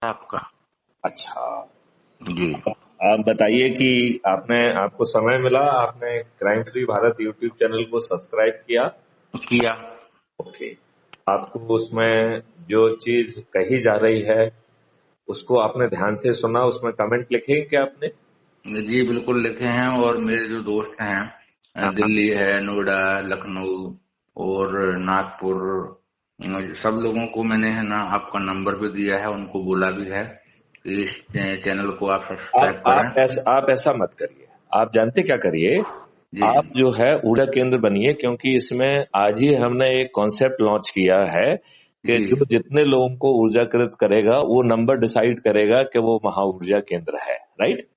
आपका। अच्छा, जी आप बताइए कि आपको समय मिला, आपने crime free Bharat YouTube channel को सब्सक्राइब किया? किया। ओके। आपको उसमें जो चीज कही जा रही है उसको आपने ध्यान से सुना, उसमें कमेंट लिखे क्या आपने? जी बिल्कुल लिखे हैं। और मेरे जो दोस्त हैं, हाँ हाँ। दिल्ली है, नोएडा, लखनऊ और नागपुर, सब लोगों को मैंने है ना आपका नंबर भी दिया है, उनको बोला भी है कि इस चैनल को आप सब्सक्राइब करें। आप ऐसा मत करिए। आप जानते क्या करिए? जी आप जो है ऊर्जा केंद्र बनिए, क्योंकि इसमें आज ही हमने एक कॉन्सेप्ट लॉन्च किया है कि जी जो जितने लोगों को ऊर्जाकृत करेगा वो नंबर डिसाइड करेगा कि वो महा ऊर्जा केंद्र है। राइट।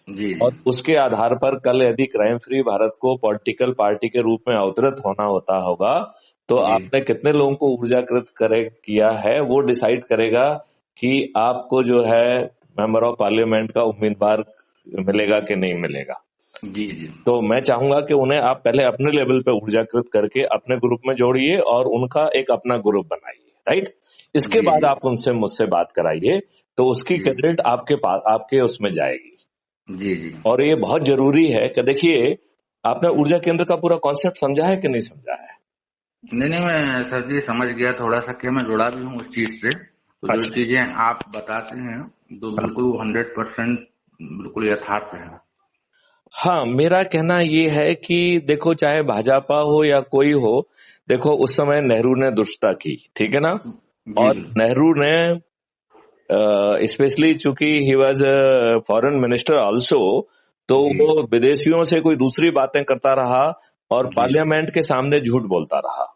जी और उसके आधार पर कल यदि क्राइम फ्री भारत को पॉलिटिकल पार्टी के रूप में अवतरित होना होता होगा तो जी आपने कितने लोगों को ऊर्जाकृत किया है वो डिसाइड करेगा कि आपको जो है मेंबर ऑफ पार्लियामेंट का उम्मीदवार मिलेगा कि नहीं मिलेगा। जी जी तो मैं चाहूंगा कि उन्हें आप पहले अपने लेवल पे ऊर्जाकृत करके अपने ग्रुप में जोड़िए और उनका एक अपना ग्रुप बनाइए। राइट। इसके जी बाद जी आप उनसे मुझसे बात कराइए तो उसकी जी क्रेडिट आपके पास, आपके उसमें जाएगी। जी जी। और ये बहुत जरूरी है कि देखिए, आपने ऊर्जा केंद्र का पूरा कॉन्सेप्ट समझा है कि नहीं समझा है? नहीं नहीं, मैं सर जी समझ गया थोड़ा सा, कि मैं जुड़ा भी हूँ उस चीज से। तो जो अच्छा। चीजें आप बताते हैं तो बिल्कुल 100% बिल्कुल यथार्थ है। हाँ, मेरा कहना ये है कि देखो, चाहे भाजपा हो या कोई हो, देखो उस समय नेहरू ने दुष्टता की, ठीक है ना? जी और बिल्कुल। नेहरू ने स्पेशली चूंकि he was foreign minister also, तो जी वो विदेशियों से कोई दूसरी बातें करता रहा और जी पार्लियामेंट के सामने झूठ बोलता रहा।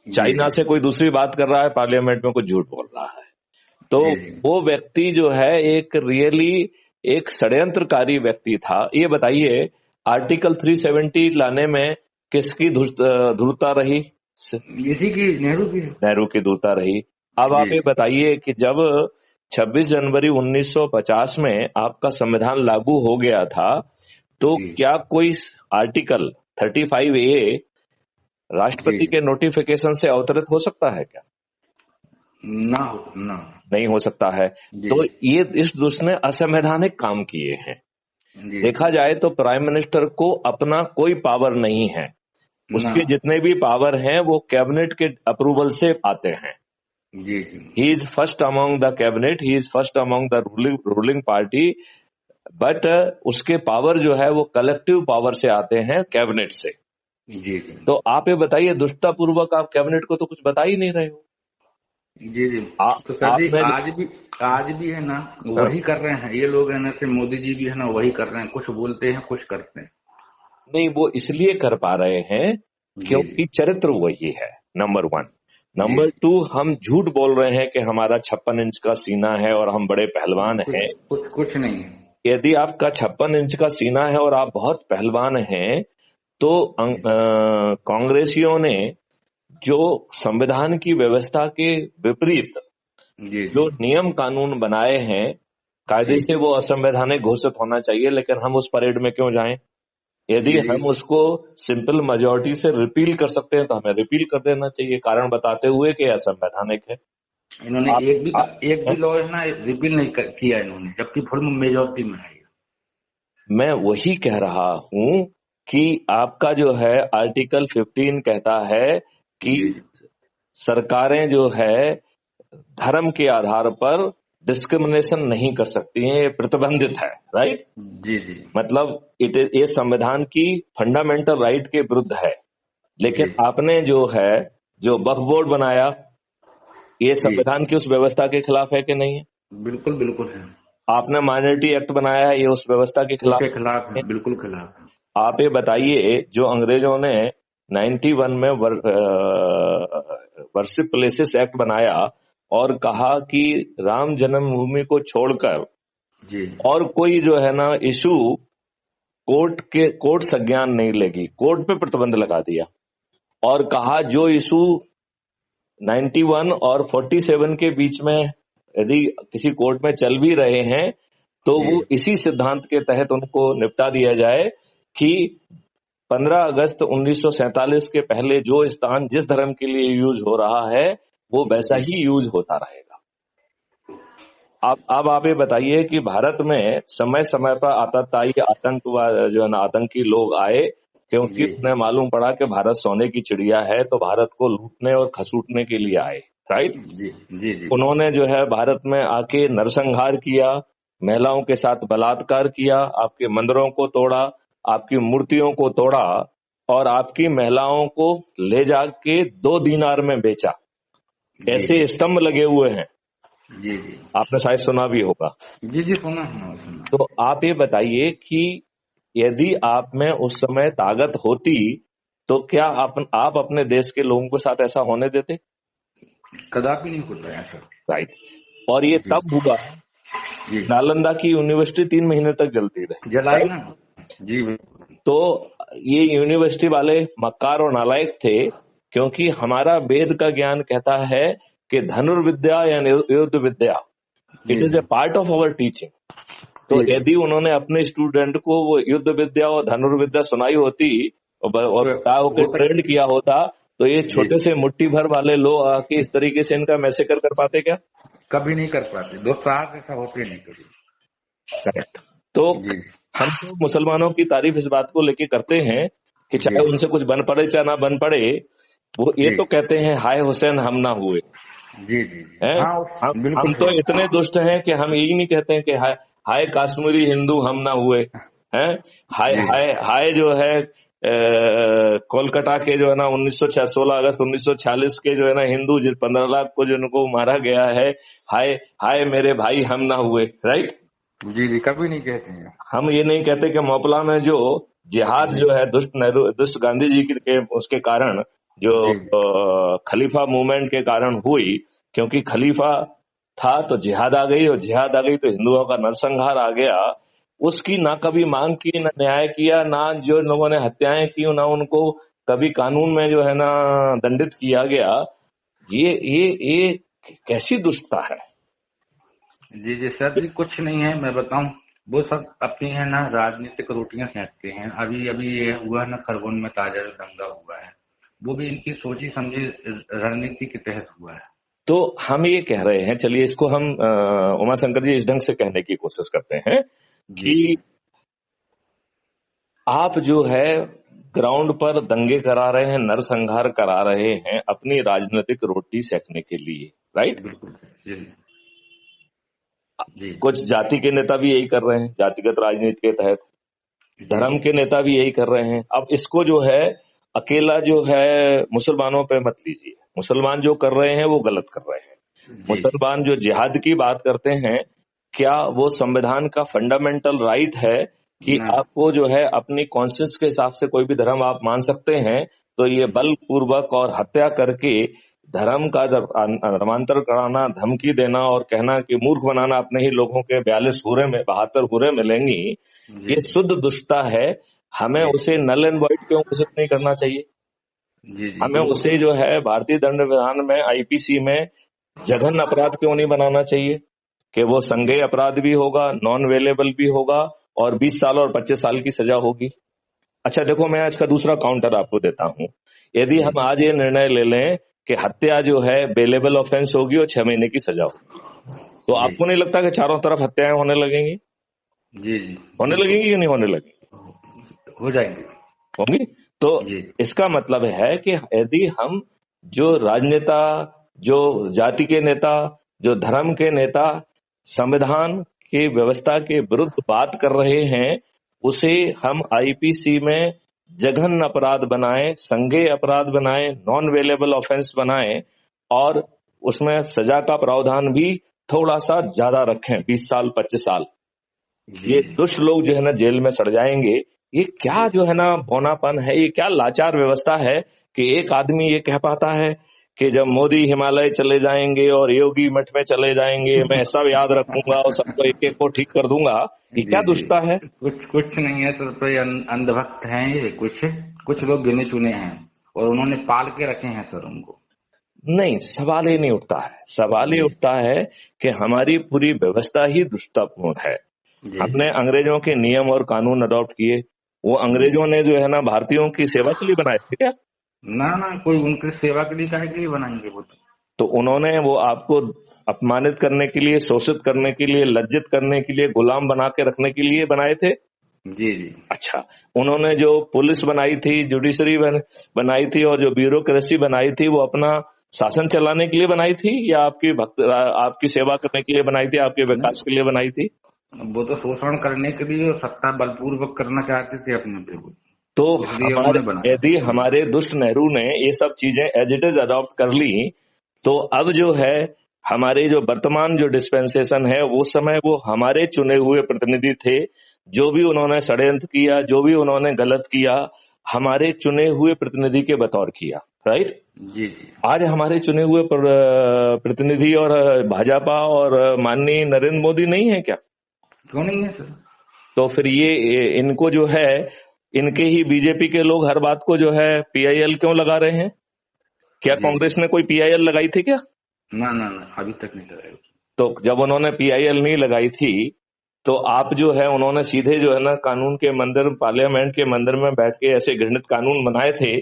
जी चाइना जी से कोई दूसरी बात कर रहा है, पार्लियामेंट में कुछ झूठ बोल रहा है। तो जी जी। वो व्यक्ति जो है एक रियली एक षड्यंत्रकारी व्यक्ति था। ये बताइए, आर्टिकल 370 लाने में किसकी धूर्तता रही? इसी की, नेहरू की। नेहरू की धूर्तता रही। अब जी आप ये बताइए कि जब 26 जनवरी 1950 में आपका संविधान लागू हो गया था तो जी क्या कोई आर्टिकल 35A जी राष्ट्रपति के नोटिफिकेशन से अवतरित हो सकता है क्या? ना हो ना। नहीं हो सकता है। जी तो ये इस उसने असंवैधानिक काम किए हैं। जी देखा जाए तो प्राइम मिनिस्टर को अपना कोई पावर नहीं है। ना। उसके जितने भी पावर हैं वो कैबिनेट के अप्रूवल से आते हैं। जी जी he is first among the cabinet, he is first among the ruling party. But उसके पावर जो है वो कलेक्टिव पावर से आते हैं, कैबिनेट से। जी जी तो आप ये बताइए, दुष्टता पूर्वक आप कैबिनेट को तो कुछ बता ही नहीं रहे हो। जी जी। आ, तो सर जी आपने आज भी है ना हाँ, वही कर रहे हैं ये लोग, है ना, कि मोदी जी भी है ना वही कर रहे हैं, कुछ बोलते हैं कुछ करते हैं। नहीं, वो इसलिए कर पा रहे हैं जी जी क्योंकि चरित्र वही है, नंबर वन। जी नंबर टू, हम झूठ बोल रहे हैं कि हमारा 56 इंच का सीना है और हम बड़े पहलवान कुछ हैं। कुछ कुछ नहीं है। यदि आपका 56 इंच का सीना है और आप बहुत पहलवान हैं तो जी कांग्रेसियों ने जो संविधान की व्यवस्था के विपरीत जी जी जो नियम कानून बनाए हैं, कायदे जी से वो असंवैधानिक घोषित होना चाहिए, लेकिन हम उस परेड में क्यों जाएं? यदि जी जी। हम उसको सिंपल मेजोरिटी से रिपील कर सकते हैं तो हमें रिपील कर देना चाहिए, कारण बताते हुए कि असंवैधानिक है। इन्होंने आप, एक भी लॉ है ना रिपील नहीं किया इन्होंने, जबकि फुल मेजोरिटी में है ये। मैं वही कह रहा हूं कि आपका जो है आर्टिकल 15 कहता है कि जी जी सरकारें जो है धर्म के आधार पर डिस्क्रिमिनेशन नहीं कर सकती हैं, ये प्रतिबंधित है। राइट। जी जी मतलब ये संविधान की फंडामेंटल राइट के विरुद्ध है। जी लेकिन आपने जो है जो वक्फ बोर्ड बनाया, ये जी। संविधान की उस व्यवस्था के खिलाफ है कि नहीं है? बिल्कुल बिल्कुल है। आपने माइनॉरिटी एक्ट बनाया है, ये उस व्यवस्था के खिलाफ उसके खिलाफ है? है, बिल्कुल खिलाफ है। आप ये बताइए, जो अंग्रेजों ने 91 में वर्शिप प्लेसेस एक्ट बनाया और कहा कि राम जन्मभूमि को छोड़कर जी और कोई जो है ना इशू कोर्ट संज्ञान नहीं लेगी, कोर्ट पे प्रतिबंध लगा दिया और कहा जो इशू 91 और 47 के बीच में यदि किसी कोर्ट में चल भी रहे हैं तो जी वो इसी सिद्धांत के तहत उनको निपटा दिया जाए कि 15 अगस्त 1947 के पहले जो स्थान जिस धर्म के लिए यूज हो रहा है वो वैसा जी ही यूज होता रहेगा। अब आप ये बताइए कि भारत में समय समय पर आतताई आतंकवाद जो है ना आतंकी लोग आए, क्योंकि जी उन्हें मालूम पड़ा कि भारत सोने की चिड़िया है, तो भारत को लूटने और खसूटने के लिए आए। राइट। जी जी जी उन्होंने जो है भारत में आके नरसंहार किया, महिलाओं के साथ बलात्कार किया, आपके मंदिरों को तोड़ा, आपकी मूर्तियों को तोड़ा, और आपकी महिलाओं को ले जाके 2 दीनार में बेचा। जी ऐसे स्तंभ लगे हुए हैं, जी जी आपने शायद सुना भी होगा। जी जी सुना है, सुना। तो आप ये बताइए कि यदि आप में उस समय ताकत होती तो क्या आप अपने देश के लोगों के साथ ऐसा होने देते? कदापि नहीं होता है ऐसा। राइट। और ये जी तब हुआ, जी नालंदा की यूनिवर्सिटी 3 महीने तक जलती रही। जलाई राइट। ना। जी तो ये यूनिवर्सिटी वाले मक्कार और नालायक थे, क्योंकि हमारा वेद का ज्ञान कहता है कि धनुर्विद्या या युद्ध विद्या, जी it is a part of our teaching. तो जी यदि उन्होंने अपने स्टूडेंट को वो युद्ध विद्या और धनुर्विद्या सुनाई होती और बताया हो कि वो तक। ट्रेंड किया होता, तो ये जी छोटे से मुट्ठी भर वाले लोग आके इस तरीके से इनका मैसेकर कर पाते क्या? कभी नहीं कर पाते, दो साहस ऐसा होते नहीं कभी। करेक्ट। तो जी हम तो मुसलमानों की तारीफ इस बात को लेके करते हैं कि जी चाहे उनसे कुछ बन पड़े चाहे ना बन पड़े, वो ये जी तो कहते हैं हाय हुसैन हम ना हुए। जी जी जी हैं? हाँ, हम बिल्कुल तो सही। इतने दुष्ट हैं कि हम यही नहीं कहते हैं कि हाय हाय कश्मीरी हिंदू हम ना हुए। हैं? हाय जी हाय हाय जो है कोलकाता के जो है ना 16 अगस्त 1946 के जो है ना हिंदू 15 लाख को जिनको मारा गया है, हाय हाय मेरे भाई हम ना हुए। राइट। जी जी कभी नहीं कहते हैं। हम ये नहीं कहते कि मोपला में जो जिहाद जी जो है दुष्ट गांधी जी के उसके कारण जो जी खलीफा मूवमेंट के कारण हुई, क्योंकि खलीफा था तो जिहाद आ गई, और जिहाद आ गई तो हिंदुओं का नरसंहार आ गया। उसकी ना कभी मांग की, ना न्याय किया, ना जो लोगों ने हत्याएं की ना उनको कभी कानून में जो है ना दंडित किया गया। ये कैसी दुष्टता है? जी जी सर जी, कुछ नहीं है, मैं बताऊं। वो सब अपनी है ना राजनीतिक रोटियां सेकते हैं। अभी अभी ये हुआ है ना, खरगोन में ताजा जो दंगा हुआ है, वो भी इनकी सोची समझी रणनीति के तहत हुआ है। तो हम ये कह रहे हैं, चलिए इसको हम उमा शंकर जी इस ढंग से कहने की कोशिश करते हैं जी कि आप जो है ग्राउंड पर दंगे करा रहे हैं, नरसंहार करा रहे हैं अपनी राजनीतिक रोटी सेकने के लिए। राइट। बिल्कुल। जी जी कुछ जाति के नेता भी यही कर रहे हैं, जातिगत राजनीति के तहत। जी धर्म के नेता भी यही कर रहे हैं। अब इसको जो है अकेला जो है मुसलमानों पे मत लीजिए। मुसलमान जो कर रहे हैं वो गलत कर रहे हैं। जी मुसलमान जो जिहाद की बात करते हैं, क्या वो संविधान का फंडामेंटल राइट है कि ना। आपको जो है अपनी कॉन्शियस के हिसाब से कोई भी धर्म आप मान सकते हैं? तो ये बलपूर्वक और हत्या करके धर्म का धर्मांतर कराना, धमकी देना और कहना कि मूर्ख बनाना अपने ही लोगों के 72 हुरे मिलेंगी, जी ये शुद्ध दुष्टता है। हमें जी उसे नल एंड वाइड क्यों घोषित नहीं करना चाहिए? जी जी हमें बिल्कुल। उसे जो है भारतीय दंड विधान में आईपीसी में जघन्य अपराध क्यों नहीं बनाना चाहिए कि वो संज्ञेय अपराध भी होगा, नॉन वेलेबल भी होगा, और 20 साल और 25 साल की सजा होगी। अच्छा देखो, मैं आज का दूसरा काउंटर आपको देता हूं। यदि जी हम आज ये निर्णय ले लें कि हत्या जो है बेलेबल ऑफेंस होगी और 6 महीने की सजा होगी, तो जी आपको नहीं लगता कि चारों तरफ हत्याएं होने लगेंगी? जी जी होने बिल्कुल लगेंगी कि नहीं होने लगेंगी? हो जाएंगे। होंगी। तो जी इसका मतलब है कि यदि हम जो राजनेता, जो जाति के नेता, जो धर्म के नेता संविधान की व्यवस्था के विरुद्ध बात कर रहे हैं, उसे हम आईपीसी में जघन्य अपराध बनाएं, संज्ञेय अपराध बनाएं, नॉन वेलेबल ऑफेंस बनाएं, और उसमें सजा का प्रावधान भी थोड़ा सा ज्यादा रखें, 20 साल 25 साल। जी ये जी दुष्ट लोग जो है ना जेल में सड़ जाएंगे। ये क्या जो है ना भोनापन है, ये क्या लाचार व्यवस्था है कि एक आदमी ये कह पाता है कि जब मोदी हिमालय चले जाएंगे और योगी मठ में चले जाएंगे मैं सब याद रखूंगा और सबको एक एक को ठीक कर दूंगा। ये जी क्या जी दुष्टता है? कुछ कुछ नहीं है सर, तो ये अंधभक्त हैं ये। कुछ कुछ लोग गिने चुने हैं और उन्होंने पाल के रखे हैं सर उनको। नहीं, सवाल ही नहीं उठता है। सवाल ये जी उठता है कि हमारी पूरी व्यवस्था ही दुष्टतापूर्ण है। जी हमने अंग्रेजों के नियम और कानून अडॉप्ट किए। वो जी अंग्रेजों ने जो है ना भारतीयों की सेवा के लिए बनाए थे क्या? ना ना, कोई उनकी सेवा के लिए काहे के लिए बनाएंगे वो तो। तो उन्होंने वो आपको अपमानित करने के लिए, शोषित करने के लिए, लज्जित करने के लिए, गुलाम बना के रखने के लिए बनाए थे। जी जी। अच्छा, उन्होंने जो पुलिस बनाई थी, जुडिशरी बनाई थी और जो ब्यूरोक्रेसी बनाई थी, वो अपना शासन चलाने के लिए बनाई थी या आपकी सेवा करने के लिए बनाई थी, आपके विकास के लिए बनाई थी? वो तो शोषण करने के लिए और सत्ता बलपूर्वक करना चाहते थे अपने पे, तो इसलिए उन्होंने बनाया। यदि हमारे दुष्ट नेहरू ने ये सब चीजें एज इट इज अडॉप्ट कर ली, तो अब जो है हमारे जो वर्तमान जो डिस्पेंसेशन है, वो समय वो हमारे चुने हुए प्रतिनिधि थे। जो भी उन्होंने षड्यंत्र किया, जो भी उन्होंने गलत किया, हमारे चुने हुए प्रतिनिधि के बतौर किया। राइट जी जी। आज हमारे चुने हुए प्रतिनिधि और भाजपा और माननीय नरेंद्र मोदी नहीं है क्या? क्यों नहीं है सर? तो फिर ये इनको जो है, इनके ही बीजेपी के लोग हर बात को जो है पीआईएल क्यों लगा रहे हैं? क्या जी कांग्रेस ने कोई पीआईएल लगाई थी क्या? ना ना ना, अभी तक नहीं लगाया। तो जब उन्होंने पीआईएल नहीं लगाई थी, तो आप जो है उन्होंने सीधे जो है ना कानून के मंदिर, पार्लियामेंट के मंदिर में बैठ के ऐसे घृणित कानून बनाए थे,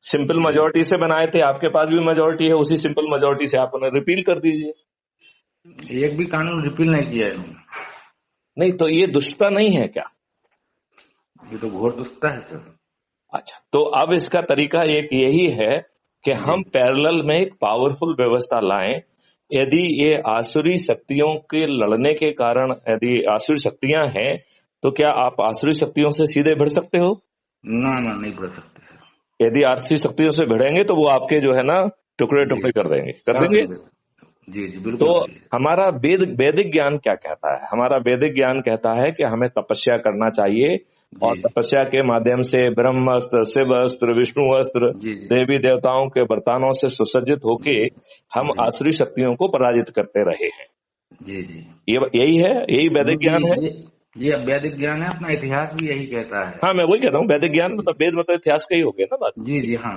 सिंपल मेजोरिटी से बनाए थे। आपके पास भी मेजोरिटी है, उसी सिंपल मेजोरिटी से आप उन्हें रिपील कर दीजिए। एक भी कानून रिपील नहीं किया है इन्होंने। नहीं तो ये दुष्टता नहीं है क्या? ये तो घोर दुष्टता है सर। अच्छा, तो अब इसका तरीका एक यही है कि हम पैरेलल में एक पावरफुल व्यवस्था लाएं। यदि ये आसुरी शक्तियों के लड़ने के कारण, यदि आसुरी शक्तियां हैं, तो क्या आप आसुरी शक्तियों से सीधे भिड़ सकते हो? ना ना, नहीं बढ़ सकते सर। यदि आसुरी शक्तियों से भिड़ेंगे तो वो आपके जो है ना टुकड़े टुकड़े कर देंगे, कर देंगे। जी जी, बिल्कुल। तो हमारा वैदिक ज्ञान क्या कहता है? हमारा वैदिक ज्ञान कहता है कि हमें तपस्या करना चाहिए, और तपस्या के माध्यम से ब्रह्मास्त्र, शिव अस्त्र, विष्णु अस्त्र, देवी देवताओं के वरदानों से सुसज्जित होके हम आसुरी शक्तियों को पराजित करते रहे हैं। जी जी, यही है, यही वैदिक ज्ञान है। ये वैदिक ज्ञान है, अपना इतिहास भी यही कहता है। हाँ, मैं वही कह रहा हूँ, वैदिक ज्ञान मतलब वेद मतलब इतिहास का ही हो गया ना बात। जी जी हाँ।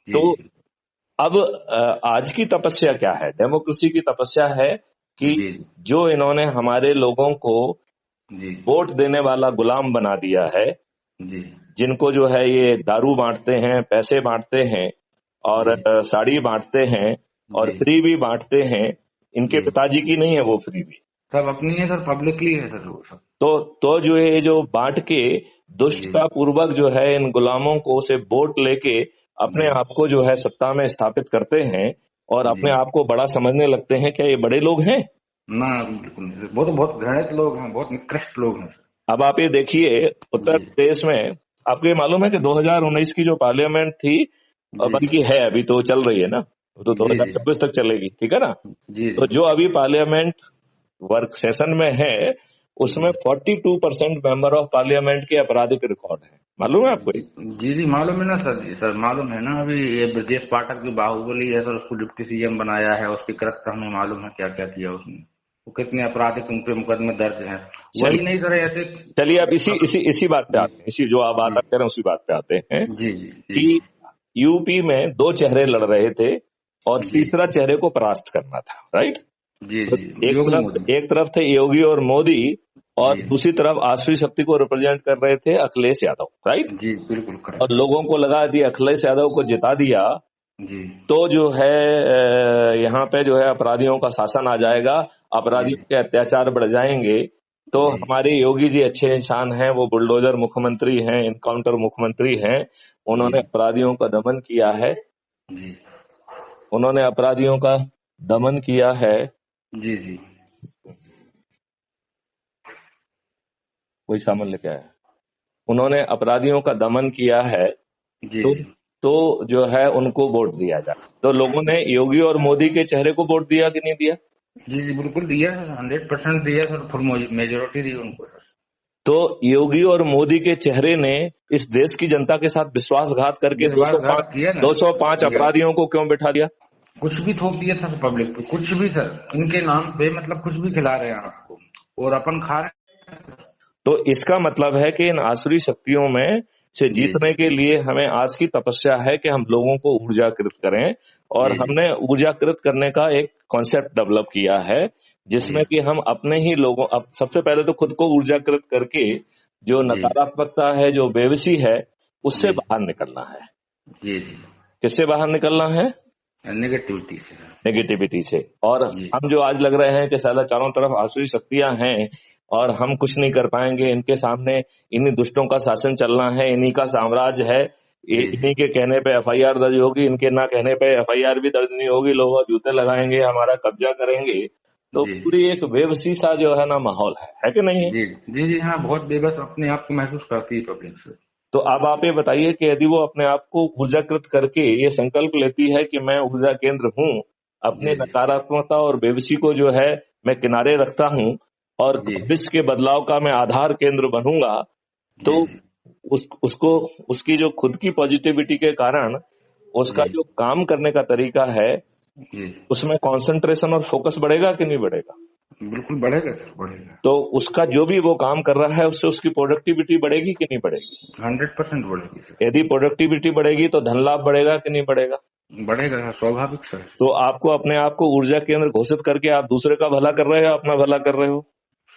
तो अब आज की तपस्या क्या है? डेमोक्रेसी की तपस्या है कि जो इन्होंने हमारे लोगों को वोट देने वाला गुलाम बना दिया है, जिनको जो है ये दारू बांटते हैं, पैसे बांटते हैं और साड़ी बांटते हैं और फ्री भी बांटते हैं। इनके पिताजी की नहीं है वो फ्री भी, सब अपनी है सर, पब्लिकली है सर वो सब। तो जो ये जो बांट के दुष्टता पूर्वक जो है इन गुलामों को से वोट लेके अपने आप को जो है सत्ता में स्थापित करते हैं और अपने आप को बड़ा समझने लगते हैं। क्या ये बड़े लोग हैं? ना, बिल्कुल नहीं। वो तो बहुत घृणित लोग हैं, बहुत निकृष्ट लोग हैं। अब आप ये देखिए, उत्तर प्रदेश में आपको ये मालूम है कि 2019 की जो पार्लियामेंट थी, बल्कि है अभी तो चल रही है ना, तो 2024 तक चलेगी, ठीक है ना? तो जो अभी पार्लियामेंट वर्क सेशन में है, उसमें 42% मेंबर ऑफ पार्लियामेंट के आपराधिक रिकॉर्ड है। मालूम है आपको? जी जी मालूम है ना सर। जी सर मालूम है ना। अभी ये ब्रजेश पाठक जो बाहुबली है सर, उसको डिप्टी सीएम बनाया है, उसकी कृत्य हमें मालूम है क्या क्या किया उसने, वो कितने आपराधिक उन पे मुकदमे दर्ज हैं। वही नहीं सर ऐसे। चलिए अब इसी बात पे आते हैं, इसी जो आप बात कर रहे हैं उसी बात पे आते हैं। जी जी कि यूपी में दो चेहरे लड़ रहे थे और तीसरा चेहरे को परास्त करना था। राइट जी तो जी, एक तरफ थे योगी और मोदी और दूसरी तरफ आसुरी शक्ति को रिप्रेजेंट कर रहे थे अखिलेश यादव। राइट जी बिल्कुल। और लोगों को लगा दिया अखिलेश यादव को जिता दिया जी, तो जो है यहाँ पे जो है अपराधियों का शासन आ जाएगा, अपराधियों के अत्याचार बढ़ जाएंगे। तो हमारे योगी जी अच्छे इंसान हैं, वो बुलडोजर मुख्यमंत्री हैं, इनकाउंटर मुख्यमंत्री हैं, उन्होंने अपराधियों का दमन किया है। उन्होंने अपराधियों का दमन किया है। जी जी, कोई सामान लेके आया। उन्होंने अपराधियों का दमन किया है। तो जो है उनको वोट दिया जाए। तो लोगों ने योगी और मोदी के चेहरे को वोट दिया कि नहीं दिया? जी जी बिल्कुल दिया है, 100% दिया सर, फुल मेजोरिटी दी उनको। तो योगी और मोदी के चेहरे ने इस देश की जनता के साथ विश्वासघात करके 205 अपराधियों को क्यों बैठा दिया? कुछ भी थोप दिया था पब्लिक पे, कुछ भी सर, इनके नाम पे मतलब कुछ भी खिला रहे हैं आपको और अपन खा रहे हैं। तो इसका मतलब है कि इन आसुरी शक्तियों में से जीतने के लिए हमें आज की तपस्या है कि हम लोगों को ऊर्जाकृत करें। और हमने ऊर्जाकृत करने का एक कॉन्सेप्ट डेवलप किया है जिसमें कि हम अपने ही लोगों, अब सबसे पहले तो खुद को ऊर्जाकृत करके जो नकारात्मकता है, जो बेवसी है, उससे बाहर निकलना है। किससे बाहर निकलना है? नेगेटिविटी से सर। नेगेटिविटी से। और जी हम जो आज लग रहे हैं कि साला चारों तरफ आसुरी शक्तियां हैं और हम कुछ नहीं कर पाएंगे, इनके सामने इन्हीं दुष्टों का शासन चलना है, इन्हीं का साम्राज्य है, जी इन्हीं के कहने पे एफआईआर दर्ज होगी, इनके ना कहने पे एफआईआर भी दर्ज नहीं होगी, लोग जूते लगाएंगे, हमारा कब्जा करेंगे। तो जी पूरी एक बेबसी सा जो है ना माहौल है कि नहीं है? जी जी जी हाँ, बहुत बेबस अपने आप को महसूस करती है पब्लिक सर। तो अब आप ये बताइए कि यदि वो अपने आप को ऊर्जाकृत करके ये संकल्प लेती है कि मैं ऊर्जा केंद्र हूँ, अपनी जी नकारात्मकता और बेबसी को जो है मैं किनारे रखता हूँ और जी विश्व के बदलाव का मैं आधार केंद्र बनूंगा, तो जी उसको उसकी जो खुद की पॉजिटिविटी के कारण उसका जी जो काम करने का तरीका है जी उसमें कंसंट्रेशन और फोकस बढ़ेगा कि नहीं बढ़ेगा? बिल्कुल बढ़ेगा सर, बढ़ेगा। तो उसका जो भी वो काम कर रहा है उससे उसकी प्रोडक्टिविटी बढ़ेगी कि नहीं बढ़ेगी? 100% बढ़ेगी सर। यदि प्रोडक्टिविटी बढ़ेगी तो धन लाभ बढ़ेगा कि नहीं बढ़ेगा? बढ़ेगा सर, स्वाभाविक सर। तो आपको अपने आप को ऊर्जा केंद्र घोषित करके आप दूसरे का भला कर रहे हो या अपना भला कर रहे हो?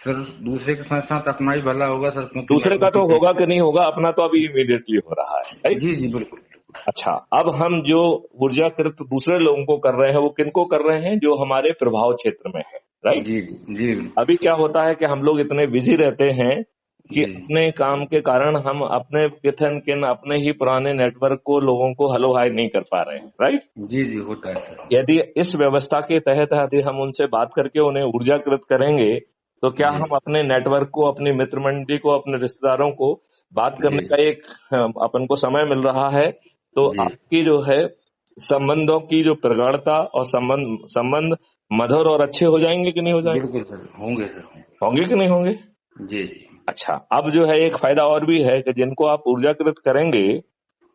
सर दूसरे के साथ साथ अपना ही भला होगा सर, क्योंकि मैं दूसरे तो का उसी तो के। होगा कि नहीं होगा, अपना तो अभी इमीडिएटली हो रहा है, राइट? जी जी बिल्कुल बिल्कुल। अच्छा, अब हम जो ऊर्जाकृत दूसरे लोगों को कर रहे हैं वो किनको कर रहे हैं? जो हमारे प्रभाव क्षेत्र में है, राइट? जी जी जी अभी क्या होता है कि हम लोग इतने बिजी रहते हैं कि जी अपने काम के कारण हम अपने किथन किन अपने ही पुराने नेटवर्क को लोगों को हेलो हाय नहीं कर पा रहे हैं, राइट? जी जी होता है सर। यदि इस व्यवस्था के तहत यदि हम उनसे बात करके उन्हें ऊर्जाकृत करेंगे तो क्या जी हम अपने नेटवर्क को, अपनी मित्र मंडली को, अपने रिश्तेदारों को बात करने जी का एक अपन को समय मिल रहा है, तो जी आपकी जो है संबंधों की जो प्रगाढ़ता और संबंध संबंध मधुर और अच्छे हो जाएंगे कि नहीं हो जाएंगे? बिल्कुल सर, होंगे सर होंगे। होंगे कि नहीं होंगे? जी जी अच्छा, अब जो है एक फायदा और भी है कि जिनको आप ऊर्जाकृत करेंगे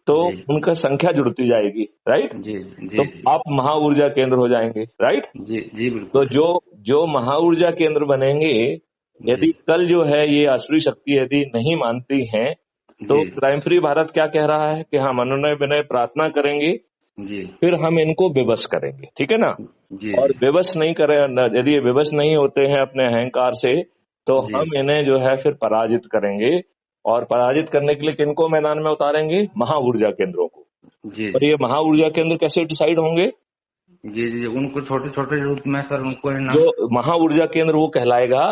तो जी उनका संख्या जुड़ती जाएगी, राइट? जी तो जी जी आप महा ऊर्जा केंद्र हो जाएंगे, राइट? जी जी तो बिल्कुल जो जो महा ऊर्जा केंद्र बनेंगे, जी यदि कल जो है ये आसुरी शक्ति यदि नहीं मानती हैं, तो जी क्राइम फ्री भारत क्या कह रहा है कि हम अनुनय विनय प्रार्थना करेंगे, जी फिर हम इनको विवश करेंगे, ठीक है ना? जी और जी विवश नहीं करें, यदि ये विवश नहीं होते हैं अपने अहंकार से, तो जी हम इन्हें जो है फिर पराजित करेंगे। और पराजित करने के लिए किनको मैदान में उतारेंगे? महा ऊर्जा केंद्रों को। जी और ये महा ऊर्जा केंद्र कैसे डिसाइड होंगे? जी जी उनको छोटे छोटे रूप में सर, उनको है ना। जो महा ऊर्जा केंद्र वो कहलाएगा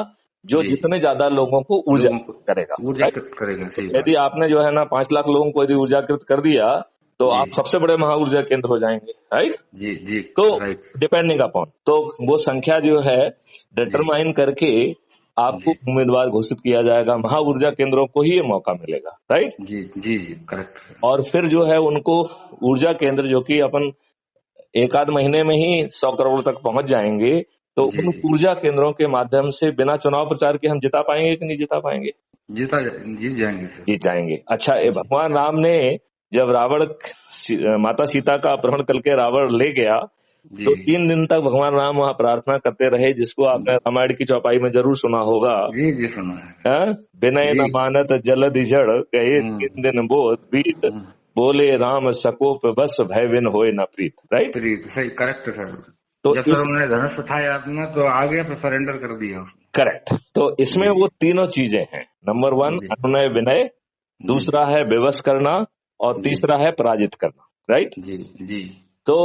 जो जी जितने ज्यादा लोगों को ऊर्जा लोगों को करेगा, राइट? ऊर्जाकृत करेगा, तो सही यदि बात। आपने जो है ना 5 लाख लोगों को यदि ऊर्जाकृत कर दिया तो जी आप सबसे बड़े महा ऊर्जा केंद्र हो जाएंगे, राइट? जी जी तो राइट। डिपेंडिंग अपॉन, तो वो संख्या जो है जी डिटरमाइन करके आपको जी उम्मीदवार घोषित किया जाएगा, महा ऊर्जा केंद्रों को ही ये मौका मिलेगा, राइट? जी जी जी करेक्ट सर। और फिर जो है उनको ऊर्जा केंद्र जो कि अपन एक आध महीने में ही 100 करोड़ तक पहुंच जाएंगे, तो जी उन जी ऊर्जा केंद्रों के माध्यम से बिना चुनाव प्रचार के हम जिता पाएंगे कि नहीं जिता पाएंगे? जीत जाएंगे सर। जीत जाएंगे। अच्छा, ये जी भगवान राम ने जब माता सीता का अपहरण करके रावण ले गया, जी तो 3 दिन तक भगवान राम वहां प्रार्थना करते रहे, जिसको आपने रामायण की चौपाई में जरूर सुना होगा। जी जी सुना है। हाँ? विनय जी न मानत जलधि जड़ कहे हम्म 3 दिन बोध बीत, हम्म, बोले राम सकोप बस भय विन होए न प्रीत, राइट? प्रीत सही, करेक्ट सर। तो जब सर उन्होंने धनुष उठाया अपना तो आगे पे सरेंडर कर दिया उसने। करेक्ट, तो इसमें जी वो तीनों चीजें हैं। नंबर 1 जी अनुनय विनय, जी दूसरा है विवश करना, और जी तीसरा है पराजित करना, राइट? जी जी तो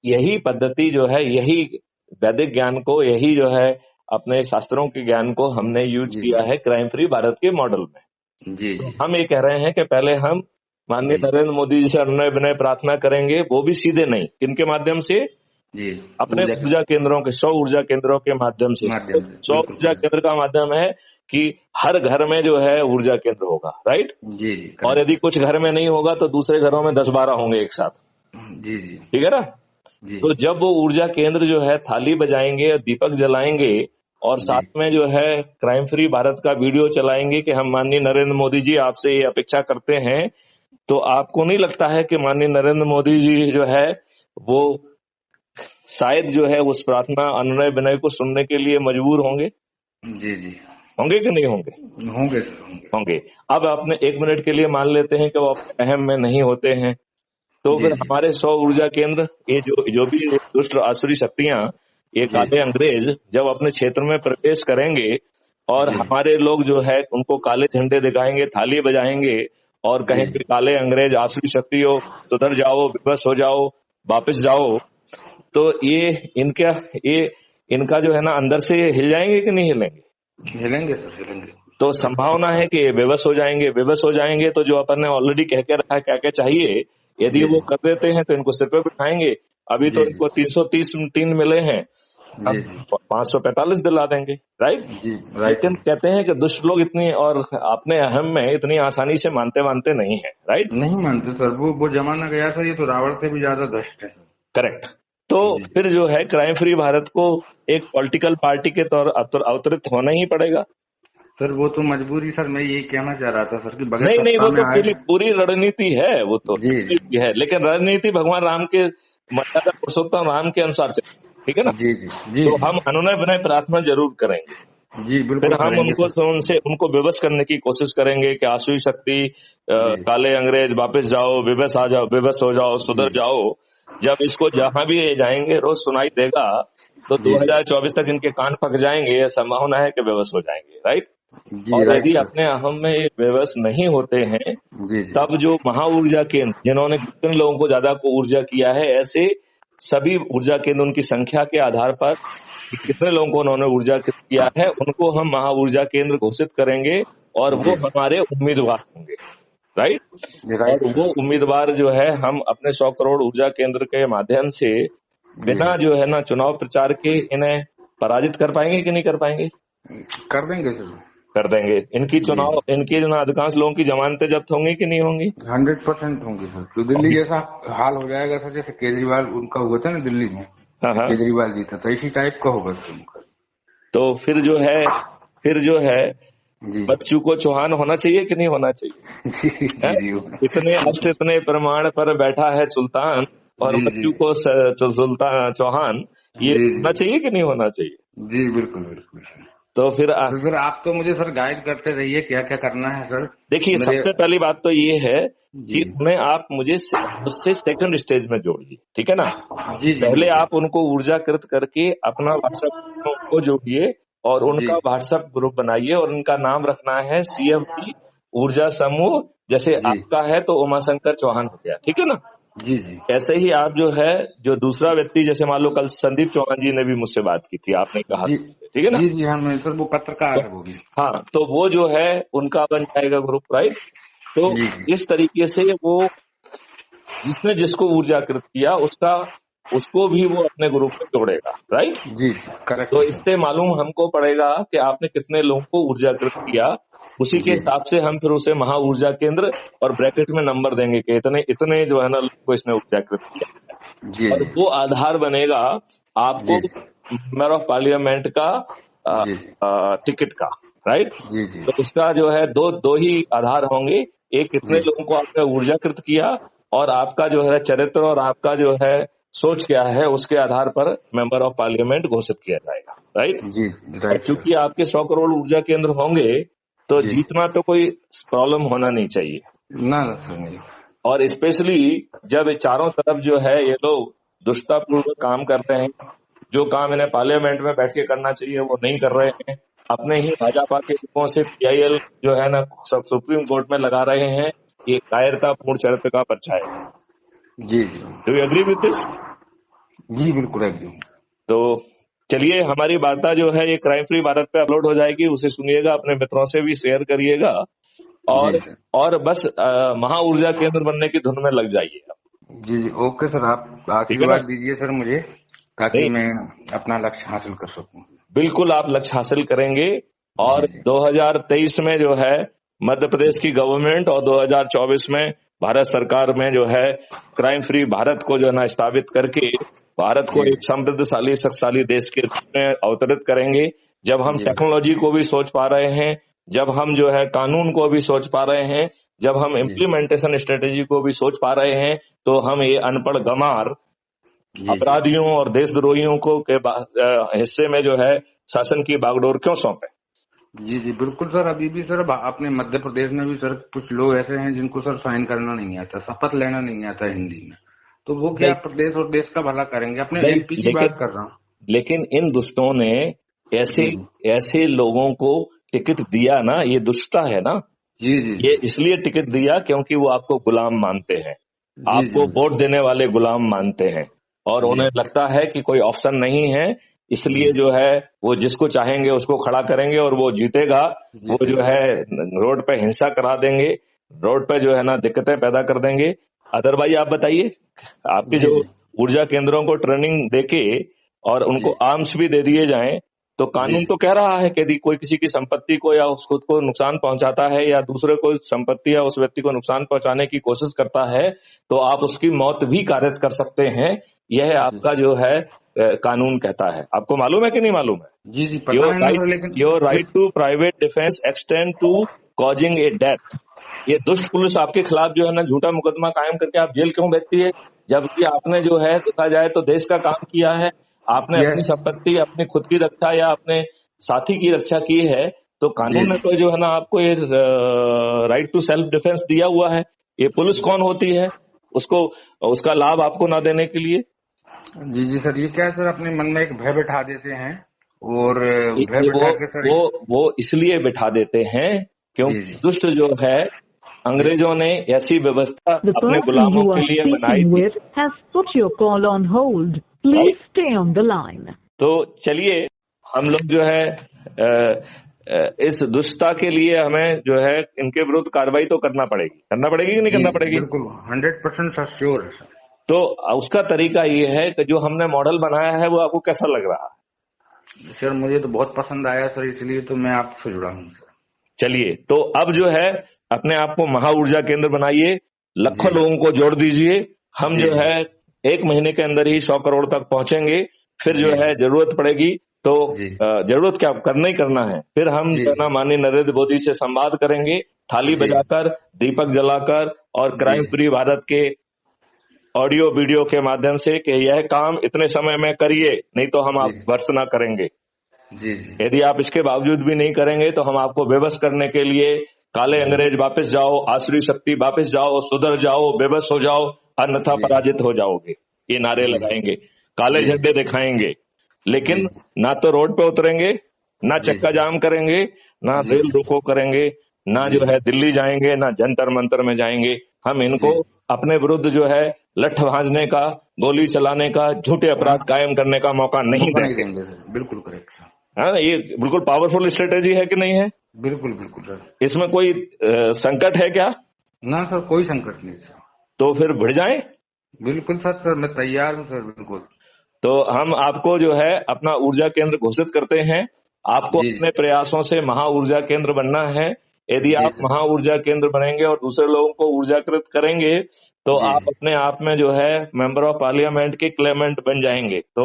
यही पद्धति जो है, यही वैदिक ज्ञान को, यही जो है अपने शास्त्रों के ज्ञान को हमने यूज जी किया है क्राइम फ्री भारत के मॉडल में। जी तो जी हम ये कह रहे हैं कि पहले हम माननीय जी नरेंद्र मोदी जी से अनुनय विनय प्रार्थना करेंगे, वो भी सीधे नहीं, किनके माध्यम से? जी अपने ऊर्जा के ऊर्जा केंद्रों के 100 ऊर्जा केंद्रों के माध्यम से। माध्यम से 100 बिल्कुल ऊर्जा करेक्ट। केंद्र का माध्यम है कि हर घर में जो है ऊर्जा केंद्र होगा, राइट? जी जी और करेक्ट। यदि कुछ घर में नहीं होगा तो दूसरे घरों में 10-12 होंगे एक साथ, जी जी ठीक है ना? जी तो जब वो ऊर्जा केंद्र जो है थाली बजाएंगे, दीपक जलाएंगे, और जी साथ में जो है क्राइम फ्री भारत का वीडियो चलाएंगे कि हम माननीय नरेंद्र मोदी जी आपसे ये अपेक्षा करते हैं, तो आपको नहीं लगता है कि माननीय नरेंद्र मोदी जी जो है वो शायद जो है उस प्रार्थना अनुनय विनय को सुनने के लिए मजबूर होंगे? जी जी होंगे कि नहीं होंगे? होंगे सर होंगे। होंगे। अब आपने 1 मिनट के लिए मान लेते हैं कि वो अहम में नहीं होते हैं, तो जी फिर जी हमारे 100 ऊर्जा केंद्र, ये जो भी दुष्ट आसुरी शक्तियां, ये जी काले अंग्रेज जब अपने क्षेत्र में प्रवेश करेंगे और जी हमारे लोग जो है उनको काले झंडे दिखाएंगे, थाली बजाएंगे और जी कहेंगे काले अंग्रेज आसुरी शक्तियों सुधर जाओ, विवश हो जाओ, वापस जाओ, तो ये इनका जो है ना अंदर से हिल जाएंगे कि नहीं हिलेंगे? हिलेंगे सर, हिलेंगे। तो संभावना है कि बेबस हो जाएंगे। बेबस हो जाएंगे तो जो अपन ने ऑलरेडी कह के रखा है क्या क्या चाहिए, यदि जी वो जी कर देते हैं तो इनको सिर पे बिठाएंगे। अभी तो जी इनको 333 मिले हैं, जी अब जी 545 दिला देंगे, राइट। जी, राइट। लेकिन कहते हैं कि दुष्ट लोग इतनी और अपने अहम में इतनी आसानी से मानते मानते नहीं है, राइट। नहीं मानते सर, वो जमाना गया सर, ये तो रावण से भी ज्यादा दुष्ट है सर। करेक्ट। तो जी फिर जो है क्राइम फ्री भारत को एक पॉलिटिकल पार्टी के तौर अवतरित होना ही पड़ेगा। सर, वो तो मजबूरी सर, मैं यही कहना चाह रहा था सर कि बगैर नहीं नहीं, सत्ता वो में तो आए। पूरी पूरी रणनीति है, वो तो जी जी रणनीति है, लेकिन रणनीति भगवान राम के मर्यादा पुरुषोत्तम राम के अनुसार चले, ठीक है ना। जी जी जी तो हम अनुनय विनय प्रार्थना जरूर करेंगे। जी, फिर बिल्कुल हम करेंगे सर। उनको विवश करने की कोशिश करेंगे कि आसुरी शक्ति, जी काले अंग्रेज वापस जाओ, विवश आ जाओ, विवश हो जाओ, जी सुधर जाओ। जब इसको जहां भी ये जाएंगे रोज सुनाई देगा, तो जी 2024 तक इनके कान पक जाएंगे, यह संभावना है कि विवश हो जाएंगे, राइट। जी, और राइट यदि सर। अपने अहम में ये विवश नहीं होते हैं, जी जी तब जो महा ऊर्जा केंद्र जिन्होंने कितने लोगों को ज्यादा को ऊर्जा किया है, ऐसे सभी ऊर्जा केंद्र उनकी संख्या के आधार पर कि कितने लोगों को उन्होंने ऊर्जा किया है, उनको हम महा ऊर्जा केंद्र घोषित करेंगे और वो जी हमारे उम्मीदवार होंगे, राइट। जी, राइट और वो सर। उम्मीदवार जो है हम अपने 100 करोड़ ऊर्जा केंद्र के माध्यम से जी, बिना जो है ना चुनाव प्रचार के इन्हें पराजित कर पाएंगे कि नहीं कर पाएंगे? कर देंगे सर। कर देंगे। जी, इनकी जो ना अधिकांश लोगों की जमानतें जब्त होंगी कि नहीं होंगी? 100% होंगे सर। तो दिल्ली जैसा हाल हो जाएगा सर, जैसे केजरीवाल उनका हुआ था ना दिल्ली में, हाँ हाँ। केजरीवाल जी था, तो इसी टाइप का होगा सर उनका। तो फिर जो है जी बच्चू को चौहान होना चाहिए कि नहीं होना चाहिए? जी है? जी जी इतने अष्ट इतने प्रमाण पर बैठा है सुल्तान, और जी जी बच्चू को सुल्तान चौहान, ये जी होना चाहिए कि नहीं होना चाहिए? जी, बिल्कुल बिल्कुल सर। तो फिर तो सर, आप तो मुझे सर गाइड करते रहिए क्या क्या करना है सर। देखिए, मेरे। सबसे पहली बात तो ये है जी कि उन्हें आप मुझसे सेकंड स्टेज में जोड़िए, ठीक है ना। जी जी, पहले बिल्कुल। आप उनको ऊर्जाकृत करके अपना व्हाट्सएप को जोड़िए और जी उनका व्हाट्सएप ग्रुप बनाइए, और उनका नाम रखना है CFD ऊर्जा समूह। जैसे जी आपका है तो उमाशंकर चौहान हो गया, ठीक है ना। जी जी ऐसे ही आप जो है, जो दूसरा व्यक्ति, जैसे मान लो कल संदीप चौहान जी ने भी मुझसे बात की थी, आपने कहा जी ठीक है ना। जी जी, हाँ मैं सर, वो पत्रकार तो है वो भी। हाँ, तो वो जो है उनका बन जाएगा ग्रुप, राइट। तो जी इस तरीके से वो जिसने जिसको ऊर्जाकृत किया उसको भी वो अपने ग्रुप में जोड़ेगा, राइट। जी जी, करेक्ट तो सर। इससे मालूम हमको पड़ेगा कि आपने कितने लोगों को ऊर्जाकृत किया। उसी के जी हिसाब से हम फिर उसे महा ऊर्जा केंद्र और ब्रैकेट में नंबर देंगे कि इतने इतने जो है ना लोगों को इसने ऊर्जाकृत किया, जी और वो आधार बनेगा आपको जी मेंबर ऑफ पार्लियामेंट का जी टिकट का, राइट। जी जी तो उसका जो है दो ही आधार होंगे, एक कितने जी लोगों को आपने ऊर्जाकृत किया, और आपका जो है चरित्र और आपका जो है सोच क्या है, उसके आधार पर मेंबर ऑफ पार्लियामेंट घोषित किया जाएगा, राइट। जी, और राइट सर। चूंकि आपके 100 करोड़ ऊर्जा केंद्र होंगे, तो जी, जीतना तो कोई प्रॉब्लम होना नहीं चाहिए। ना ना सर, नहीं। और स्पेशली जब ये चारों तरफ जो है ये लोग दुष्टतापूर्वक काम कर रहे हैं, जो काम इन्हें पार्लियामेंट में बैठ के करना चाहिए वो नहीं कर रहे हैं, अपने ही भाजपा के लोगों से PIL जो है ना सब सुप्रीम कोर्ट में लगा रहे हैं, ये कायरतापूर्ण चरित्र का परिचय है। जी जी do you agree with this? जी, बिल्कुल एकदम। तो चलिए, हमारी वार्ता जो है ये क्राइम फ्री भारत पे अपलोड हो जाएगी, उसे सुनिएगा, अपने मित्रों से भी शेयर करिएगा, जी और सर। बस महा ऊर्जा केंद्र बनने की धुन में लग जाइए, जी जी, ओके सर, आप ठीक है ना। आशीर्वाद दीजिए सर मुझे, ताकि नहीं, मैं अपना लक्ष्य हासिल कर सकूं। बिल्कुल आप लक्ष्य हासिल करेंगे। जी और जी 2023 में जो है मध्य प्रदेश की गवर्नमेंट, और 2024 में भारत सरकार में जो है क्राइम फ्री भारत को जो है ना स्थापित करके भारत को जी एक समृद्धशाली शक्तिशाली देश के रूप में अवतरित करेंगे। जब हम जी टेक्नोलॉजी को भी सोच पा रहे हैं, जब हम जो है कानून को भी सोच पा रहे हैं, जब हम जी इम्प्लीमेंटेशन स्ट्रेटेजी को भी सोच पा रहे हैं, तो हम ये अनपढ़ गंवार जी जी अपराधियों और देशद्रोहियों को के हिस्से में जो है शासन की बागडोर क्यों सौंपे? जी जी, बिल्कुल सर। अभी भी सर अपने मध्य प्रदेश में भी सर कुछ लोग ऐसे हैं जिनको सर साइन करना नहीं आता, शपथ लेना नहीं आता हिंदी में। तो वो क्या नहीं, प्रदेश और देश का भला करेंगे? अपने नहीं, MP की बात कर रहा हूँ। लेकिन इन दुष्टों ने ऐसे जी ऐसे लोगों को टिकट दिया ना, ये दुष्टता है ना। जी जी ये इसलिए टिकट दिया क्योंकि वो आपको गुलाम मानते हैं, जी जी आपको वोट देने वाले गुलाम मानते हैं, और उन्हें लगता है कि कोई ऑप्शन नहीं है, इसलिए जो है वो जिसको चाहेंगे उसको खड़ा करेंगे और वो जीतेगा। वो जो है रोड पे हिंसा करा देंगे, रोड पे जो है ना दिक्कतें पैदा कर देंगे। अदर भाई आप बताइए, आपके जो ऊर्जा केंद्रों को ट्रेनिंग देके और उनको आर्म्स भी दे दिए जाएं, तो कानून तो कह रहा है कि यदि कोई किसी की संपत्ति को या उस खुद को नुकसान पहुंचाता है या दूसरे को संपत्ति या उस व्यक्ति को नुकसान पहुंचाने की कोशिश करता है तो आप उसकी मौत भी कारित कर सकते हैं। यह आपका जो है कानून कहता है। आपको मालूम है कि नहीं मालूम है? जी जी पता नहीं, लेकिन your right to private defence extend to causing a death. ये दुष्ट पुलिस आपके खिलाफ जो है ना झूठा मुकदमा कायम करके आप जेल क्यों भेजती है, जबकि आपने जो है देखा जाए तो देश का काम किया है, आपने अपनी संपत्ति, अपनी खुद की रक्षा या अपने साथी की रक्षा की है, तो कानून ने तो जो है ना आपको ये राइट टू सेल्फ डिफेंस दिया हुआ है। ये पुलिस कौन होती है उसको, उसका लाभ आपको ना देने के लिए? जी जी सर, ये क्या है सर, अपने मन में एक भय बैठा देते हैं और भय बैठा के सर वो इसलिए बैठा देते हैं क्योंकि दुष्ट जो है अंग्रेजों ने ऐसी व्यवस्था अपने गुलामों के लिए बनाई थी। तो चलिए हम लोग जो है इस दुष्टता के लिए हमें जो है इनके विरुद्ध कार्रवाई तो करना पड़ेगी कि नहीं करना पड़ेगी? बिल्कुल 100% श्योर है सर। तो उसका तरीका ये है कि जो हमने मॉडल बनाया है वो आपको कैसा लग रहा है? सर मुझे तो बहुत पसंद आया सर, इसलिए तो मैं आपसे जुड़ा हूँ सर। चलिए, तो अब जो है अपने आप को महा ऊर्जा केंद्र बनाइए, लाखों लोगों को जोड़ दीजिए। हम जो है 1 महीने के अंदर ही 100 करोड़ तक पहुंचेंगे। फिर जो है जरूरत पड़ेगी तो जरूरत क्या करना ही करना है, फिर हम जो है माननीय नरेंद्र मोदी से संवाद करेंगे, थाली बजाकर, दीपक जलाकर और क्राइम फ्री भारत के ऑडियो वीडियो के माध्यम से कि यह काम इतने समय में करिए, नहीं तो हम आप भर्त्सना करेंगे। यदि आप इसके बावजूद भी नहीं करेंगे तो हम आपको बेबस करने के लिए काले अंग्रेज वापस जाओ, आसुरी शक्ति वापस जाओ, सुधर जाओ, बेबस हो जाओ, अन्यथा पराजित हो जाओगे, ये नारे लगाएंगे, काले झंडे दिखाएंगे, लेकिन ना तो रोड पे उतरेंगे, ना चक्का जाम करेंगे, ना रेल रोको करेंगे, ना जो है दिल्ली जाएंगे, ना जंतर मंतर में जाएंगे। हम इनको अपने विरुद्ध जो है लठ भांजने का, गोली चलाने का, झूठे अपराध कायम करने का मौका नहीं देंगे। बिल्कुल करेक्ट सर। हाँ, ये बिल्कुल पावरफुल स्ट्रेटेजी है कि नहीं है? बिल्कुल बिल्कुल सर। इसमें कोई संकट है क्या? ना सर, कोई संकट नहीं सर। तो फिर भिड़ जाएं? बिल्कुल सर, मैं तैयार हूँ सर, बिल्कुल। तो हम आपको जो है अपना ऊर्जा केंद्र घोषित करते हैं। आपको अपने प्रयासों से महा ऊर्जा केंद्र बनना है। यदि आप महा ऊर्जा केंद्र बनेंगे और दूसरे लोगों को ऊर्जाकृत करेंगे तो आप अपने आप में जो है मेंबर ऑफ पार्लियामेंट के क्लेमेंट बन जाएंगे। तो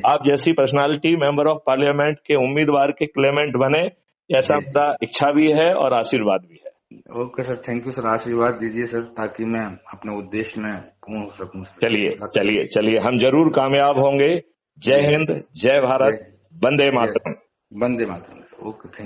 आप जैसी पर्सनालिटी मेंबर ऑफ पार्लियामेंट के उम्मीदवार के क्लेमेंट बने, ऐसा मेरा इच्छा भी है और आशीर्वाद भी है। Okay sir, thank you sir, आशीर्वाद दीजिए सर, ताकि मैं अपने उद्देश्य में पहुंच सकूं। चलिए हम जरूर कामयाब होंगे। जय हिंद, जय भारत, वंदे मातरम। वंदे मातरम। Okay, thank you.